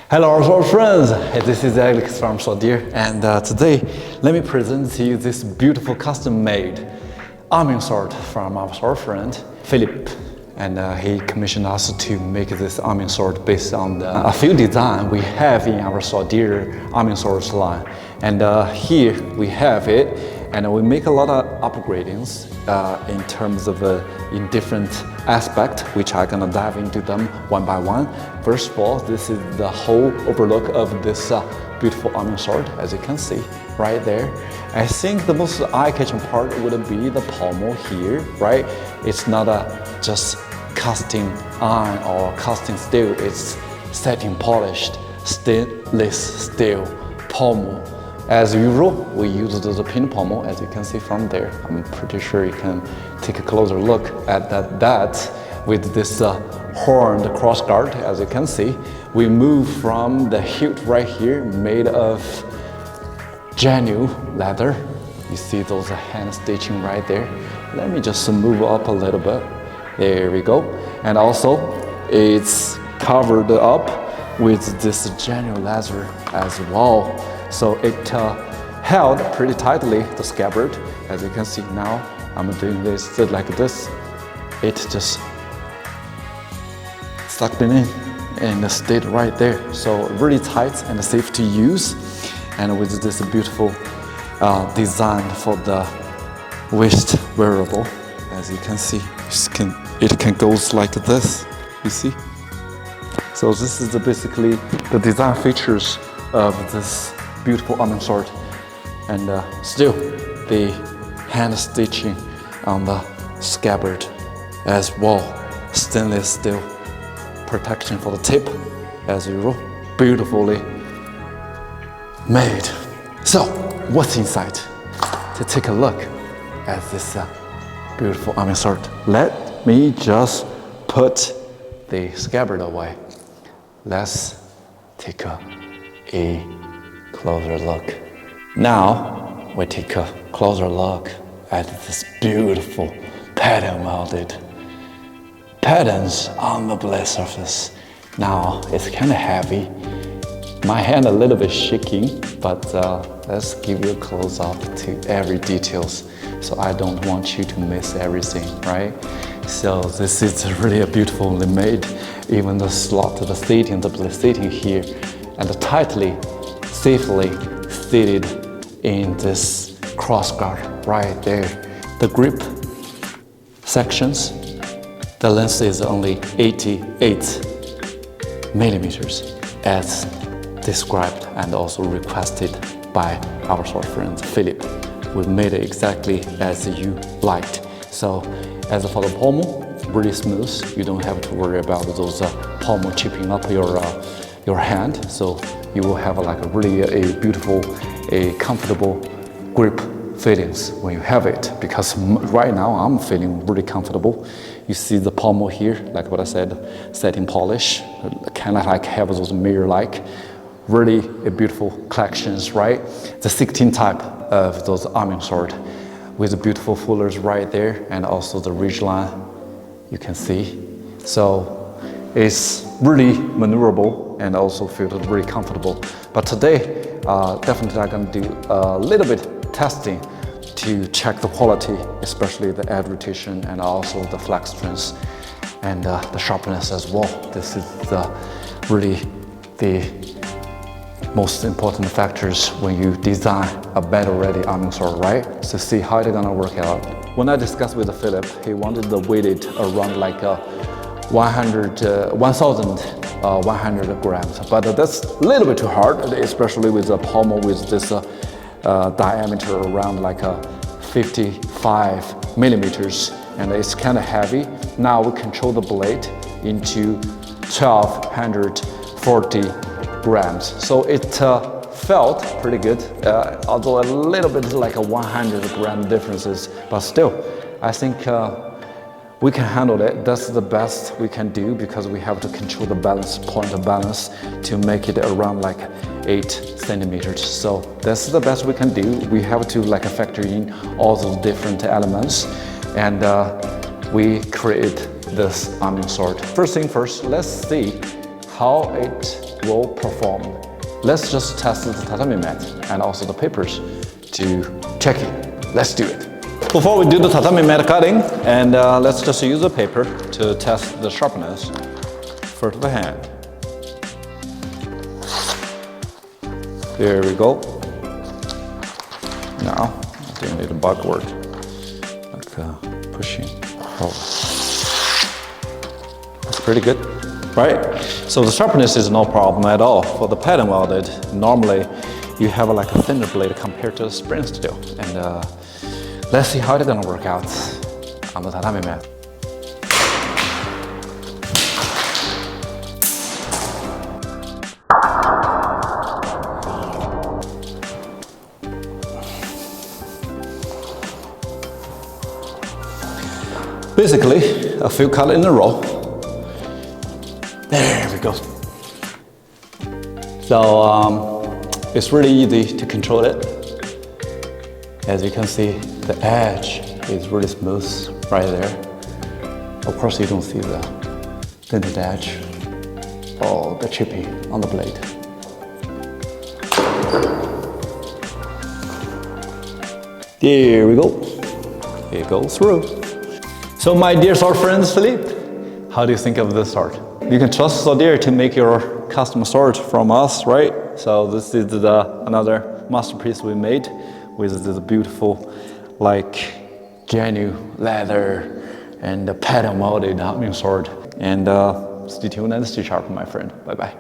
Hello our friends, this is Alex from Swordier, and today let me present to you this beautiful custom-made arming sword from our sword friend Phillip. And he commissioned us to make this arming sword based on a few designs we have in our Swordier arming swords line. And here we have it, and we make a lot of upgradings in terms of in different aspects, which I'm gonna dive into them one by one. First of all, this is the whole overlook of this beautiful arming sword, as you can see right there. I think the most eye-catching part would be the pommel here, right? It's not just casting iron or casting steel, it's setting polished stainless steel pommel. As usual, we use the pin pommel, as you can see from there. I'm pretty sure you can take a closer look at that with this horned crossguard. As you can see, we move from the hilt right here, made of genuine leather. You see those hand stitching right there. Let me just move up a little bit. There we go. And also, it's covered up with this genuine leather as well. So it held pretty tightly the scabbard. As you can see now, I'm doing this like this. It just sucked it in and stayed right there. So really tight and safe to use. And with this beautiful design for the waist wearable, as you can see, it can go like this, you see? So this is basically the design features of this beautiful arming sword. And still the hand stitching on the scabbard as well. Stainless steel protection for the tip, as usual, beautifully made. So what's inside? To take a look at this beautiful arming sword. Let me just put the scabbard away. Let's take a closer look. Now we take a closer look at this beautiful pattern-welded patterns on the blade surface. Now it's kind of heavy. My hand a little bit shaking, but let's give you a close-up to every details. So I don't want you to miss everything, right? So this is really a beautifully made. Even the slot, the seating, the blade seating here, and tightly, safely seated in this crossguard right there. The grip sections, the length is only 88 millimeters, as described and also requested by our sword friend Phillip. We made it exactly as you liked. So as for the pommel, really smooth. You don't have to worry about those pommel chipping up your hand. So you will have like a really beautiful, comfortable grip feelings when you have it. Because right now I'm feeling really comfortable. You see the pommel here, like what I said, setting polish, kind of like have those mirror-like. Really a beautiful collections, right? The 16 type of those arming sword with the beautiful fullers right there, and also the ridge line you can see. So it's really maneuverable and also feels really comfortable. But today, definitely I'm gonna do a little bit testing to check the quality, especially the edge rotation and also the flex strength and the sharpness as well. This is really the most important factors when you design a battle-ready arming sword, right? So see how it's gonna work out. When I discussed with Phillip, he wanted the weighted around like 1,100 grams, but that's a little bit too hard, especially with the pommel with this diameter around like 55 millimeters, and it's kind of heavy. Now we control the blade into 1,240 grams. So it felt pretty good, although a little bit like a 100-gram differences, but still, I think we can handle it. That's the best we can do because we have to control the balance, point of balance to make it around like 8 centimeters. So that's the best we can do. We have to like factor in all those different elements, and we create this arming sword. First thing first, let's see how it will perform. Let's just test the tatami mat and also the papers to check it. Let's do it. Before we do the tatami mat cutting, and let's just use the paper to test the sharpness for the hand. There we go. Now, I think we need a backward, like pushing. Oh. That's pretty good, right? So the sharpness is no problem at all. For the pattern welded, normally you have like a thinner blade compared to the spring steel. And let's see how it's gonna work out on the tatami mat. Basically, a few cuts in a row. There we go. So it's really easy to control it. As you can see, the edge is really smooth right there. Of course, you don't see the dented edge or the chippy on the blade. There we go. It goes through. So my dear sword friends, Phillip, how do you think of this sword? You can trust Swordier to make your custom sword from us, right? So this is another masterpiece we made with this beautiful, like genuine leather and pattern molded arming sword. And stay tuned and stay sharp, my friend. Bye bye.